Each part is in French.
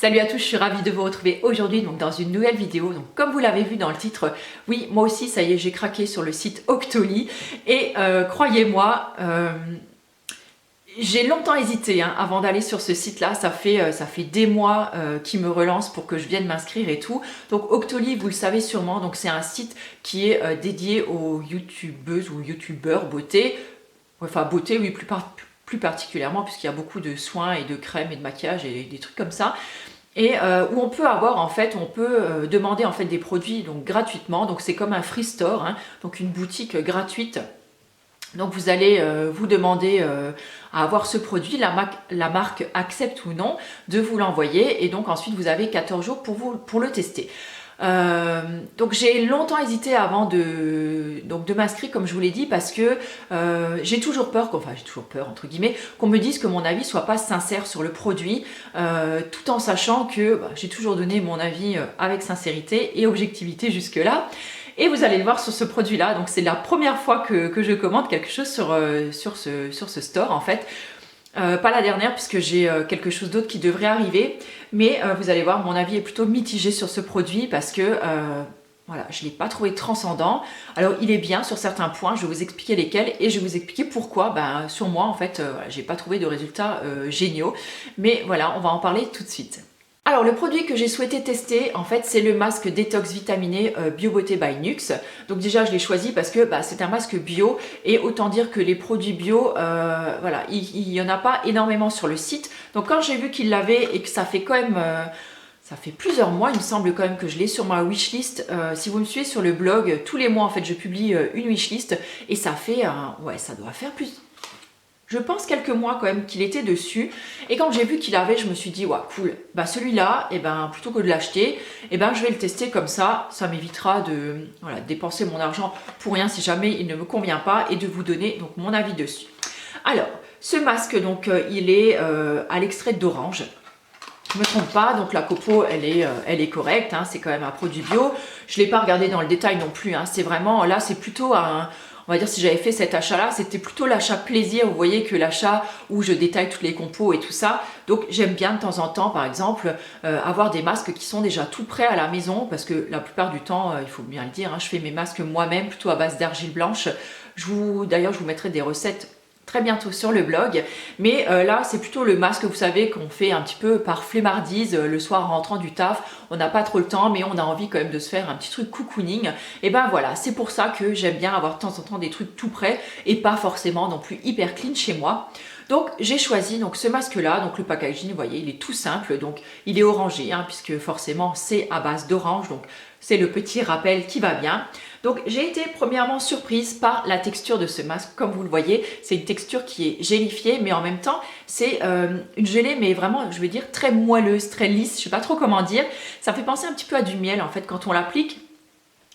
Salut à tous, je suis ravie de vous retrouver aujourd'hui donc dans une nouvelle vidéo. Donc comme vous l'avez vu dans le titre, oui moi aussi ça y est j'ai craqué sur le site Octoly et croyez-moi j'ai longtemps hésité avant d'aller sur ce site là, ça fait des mois qu'ils me relancent pour que je vienne m'inscrire et tout. Donc Octoly vous le savez sûrement, donc c'est un site qui est dédié aux youtubeuses ou youtubeurs beauté, enfin beauté oui plus particulièrement puisqu'il y a beaucoup de soins et de crèmes et de maquillage et des trucs comme ça. Et où on peut avoir en fait, on peut demander en fait des produits donc gratuitement, donc c'est comme un free store, donc une boutique gratuite. Donc vous allez vous demander à avoir ce produit, la marque accepte ou non de vous l'envoyer et donc ensuite vous avez 14 jours pour le tester. Donc j'ai longtemps hésité avant de m'inscrire comme je vous l'ai dit parce que j'ai toujours peur entre guillemets qu'on me dise que mon avis soit pas sincère sur le produit tout en sachant que j'ai toujours donné mon avis avec sincérité et objectivité jusque là. Et vous allez le voir sur ce produit là, donc c'est la première fois que je commande quelque chose sur ce store en fait. Pas la dernière puisque j'ai quelque chose d'autre qui devrait arriver, mais vous allez voir mon avis est plutôt mitigé sur ce produit parce que voilà, je ne l'ai pas trouvé transcendant. Alors il est bien sur certains points, je vais vous expliquer lesquels et je vais vous expliquer pourquoi sur moi en fait voilà, j'ai pas trouvé de résultats géniaux, mais voilà on va en parler tout de suite. Alors le produit que j'ai souhaité tester en fait c'est le masque détox vitaminé Bio Beauté by Nux. Donc déjà je l'ai choisi parce que c'est un masque bio et autant dire que les produits bio voilà il y en a pas énormément sur le site. Donc quand j'ai vu qu'il l'avait et que ça fait quand même ça fait plusieurs mois, il me semble quand même que je l'ai sur ma wishlist. Si vous me suivez sur le blog, tous les mois en fait je publie une wishlist et ça fait ouais ça doit faire plus. Je pense quelques mois quand même qu'il était dessus et quand j'ai vu qu'il avait, je me suis dit ouais cool, celui-là, plutôt que de l'acheter, je vais le tester comme ça m'évitera de voilà, dépenser mon argent pour rien si jamais il ne me convient pas et de vous donner donc mon avis dessus. Alors, ce masque donc il est à l'extrait d'orange. Je ne me trompe pas, donc la copeaux elle est correcte, c'est quand même un produit bio. Je ne l'ai pas regardé dans le détail non plus, c'est vraiment, là c'est plutôt un... On va dire si j'avais fait cet achat là, c'était plutôt l'achat plaisir, vous voyez, que l'achat où je détaille toutes les compos et tout ça. Donc j'aime bien de temps en temps par exemple avoir des masques qui sont déjà tout prêts à la maison parce que la plupart du temps, il faut bien le dire, je fais mes masques moi-même plutôt à base d'argile blanche. D'ailleurs je vous mettrai des recettes très bientôt sur le blog, mais là c'est plutôt le masque vous savez qu'on fait un petit peu par flemmardise le soir en rentrant du taf, on n'a pas trop le temps mais on a envie quand même de se faire un petit truc cocooning et voilà c'est pour ça que j'aime bien avoir de temps en temps des trucs tout prêts et pas forcément non plus hyper clean chez moi. Donc j'ai choisi donc ce masque là, donc le packaging vous voyez il est tout simple, donc il est orangé puisque forcément c'est à base d'orange, donc c'est le petit rappel qui va bien. Donc j'ai été premièrement surprise par la texture de ce masque, comme vous le voyez, c'est une texture qui est gélifiée mais en même temps c'est une gelée mais vraiment je veux dire très moelleuse, très lisse, je sais pas trop comment dire, ça me fait penser un petit peu à du miel en fait quand on l'applique.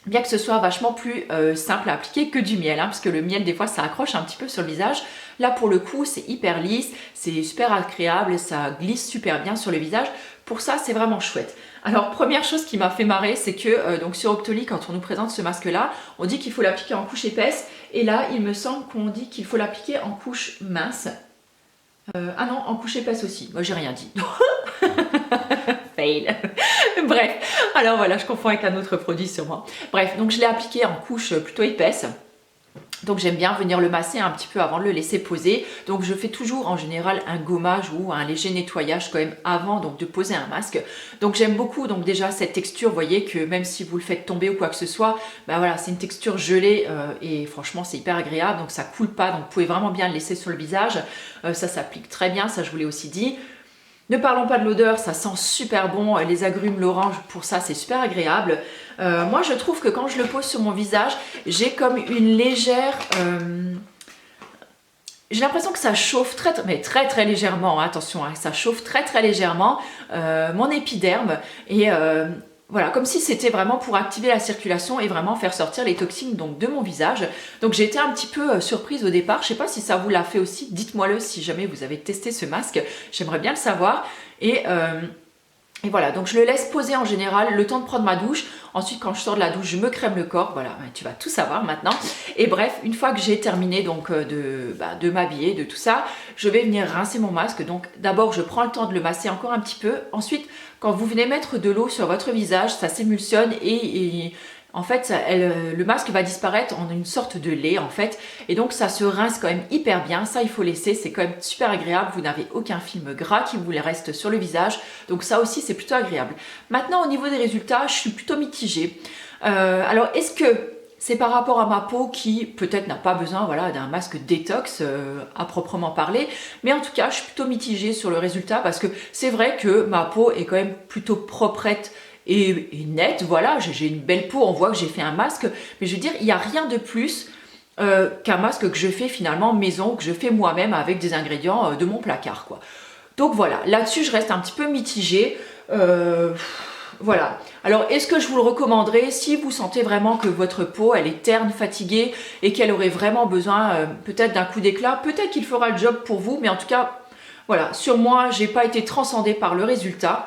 Bien que ce soit vachement plus simple à appliquer que du miel, parce que le miel des fois ça accroche un petit peu sur le visage. Là pour le coup c'est hyper lisse, c'est super agréable, ça glisse super bien sur le visage. Pour ça c'est vraiment chouette. Alors première chose qui m'a fait marrer c'est que donc sur Octoly quand on nous présente ce masque là, on dit qu'il faut l'appliquer en couche épaisse et là il me semble qu'on dit qu'il faut l'appliquer en couche mince. Ah non, en couche épaisse aussi, moi j'ai rien dit. Fail. Bref, alors voilà, je confonds avec un autre produit sûrement. Bref, donc je l'ai appliqué en couche plutôt épaisse. Donc j'aime bien venir le masser un petit peu avant de le laisser poser. Donc je fais toujours en général un gommage ou un léger nettoyage quand même avant donc de poser un masque. Donc j'aime beaucoup donc déjà cette texture, vous voyez que même si vous le faites tomber ou quoi que ce soit, voilà, c'est une texture gelée et franchement c'est hyper agréable, donc ça coule pas, donc vous pouvez vraiment bien le laisser sur le visage. Ça s'applique très bien, ça je vous l'ai aussi dit. Ne parlons pas de l'odeur, ça sent super bon, les agrumes, l'orange, pour ça c'est super agréable. Moi je trouve que quand je le pose sur mon visage, j'ai comme une légère... j'ai l'impression que ça chauffe très légèrement, attention, ça chauffe très légèrement mon épiderme et... voilà, comme si c'était vraiment pour activer la circulation et vraiment faire sortir les toxines donc, de mon visage. Donc j'ai été un petit peu surprise au départ. Je ne sais pas si ça vous l'a fait aussi. Dites-moi le si jamais vous avez testé ce masque. J'aimerais bien le savoir. Et Et voilà, donc je le laisse poser en général le temps de prendre ma douche. Ensuite, quand je sors de la douche, je me crème le corps. Voilà, tu vas tout savoir maintenant. Et bref, une fois que j'ai terminé donc de m'habiller, de tout ça, je vais venir rincer mon masque. Donc d'abord, je prends le temps de le masser encore un petit peu. Ensuite, quand vous venez mettre de l'eau sur votre visage, ça s'émulsionne et en fait, le masque va disparaître en une sorte de lait en fait. Et donc ça se rince quand même hyper bien. Ça, il faut laisser, c'est quand même super agréable. Vous n'avez aucun film gras qui vous reste sur le visage. Donc ça aussi, c'est plutôt agréable. Maintenant, au niveau des résultats, je suis plutôt mitigée. Alors, est-ce que c'est par rapport à ma peau qui peut-être n'a pas besoin voilà, d'un masque détox à proprement parler. Mais en tout cas, je suis plutôt mitigée sur le résultat parce que c'est vrai que ma peau est quand même plutôt proprette et nette. Voilà, j'ai une belle peau, on voit que j'ai fait un masque. Mais je veux dire, il n'y a rien de plus qu'un masque que je fais finalement maison, que je fais moi-même avec des ingrédients de mon placard, quoi. Donc voilà, là-dessus, je reste un petit peu mitigée. Voilà. Alors, est-ce que je vous le recommanderais si vous sentez vraiment que votre peau, elle est terne, fatiguée et qu'elle aurait vraiment besoin peut-être d'un coup d'éclat? Peut-être qu'il fera le job pour vous, mais en tout cas, voilà. Sur moi, j'ai pas été transcendée par le résultat.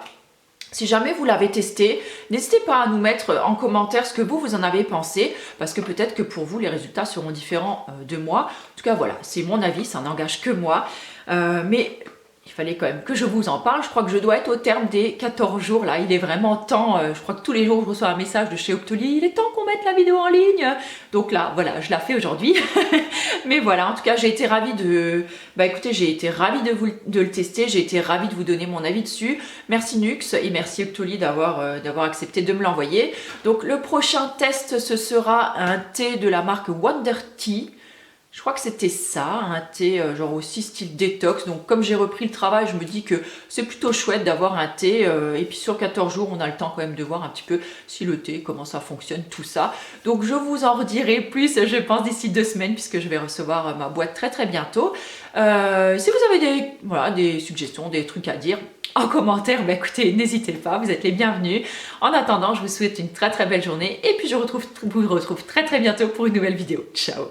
Si jamais vous l'avez testé, n'hésitez pas à nous mettre en commentaire ce que vous en avez pensé, parce que peut-être que pour vous, les résultats seront différents de moi. En tout cas, voilà, c'est mon avis, ça n'engage que moi. Mais il fallait quand même que je vous en parle. Je crois que je dois être au terme des 14 jours là. Il est vraiment temps. Je crois que tous les jours je reçois un message de chez Octoly. Il est temps qu'on mette la vidéo en ligne. Donc là, voilà, je la fais aujourd'hui. Mais voilà, en tout cas, j'ai été ravie de... Bah écoutez, j'ai été ravie de le tester. J'ai été ravie de vous donner mon avis dessus. Merci Nux et merci Octoly d'avoir accepté de me l'envoyer. Donc le prochain test, ce sera un thé de la marque Wonder Tea. Je crois que c'était ça, un thé genre aussi style détox. Donc comme j'ai repris le travail, je me dis que c'est plutôt chouette d'avoir un thé. Et puis sur 14 jours, on a le temps quand même de voir un petit peu si le thé, comment ça fonctionne, tout ça. Donc je vous en redirai plus, je pense, d'ici 2 semaines, puisque je vais recevoir ma boîte très très bientôt. Si vous avez des suggestions, des trucs à dire en commentaire, bah écoutez, n'hésitez pas, vous êtes les bienvenus. En attendant, je vous souhaite une très très belle journée. Et puis je vous retrouve très très bientôt pour une nouvelle vidéo. Ciao!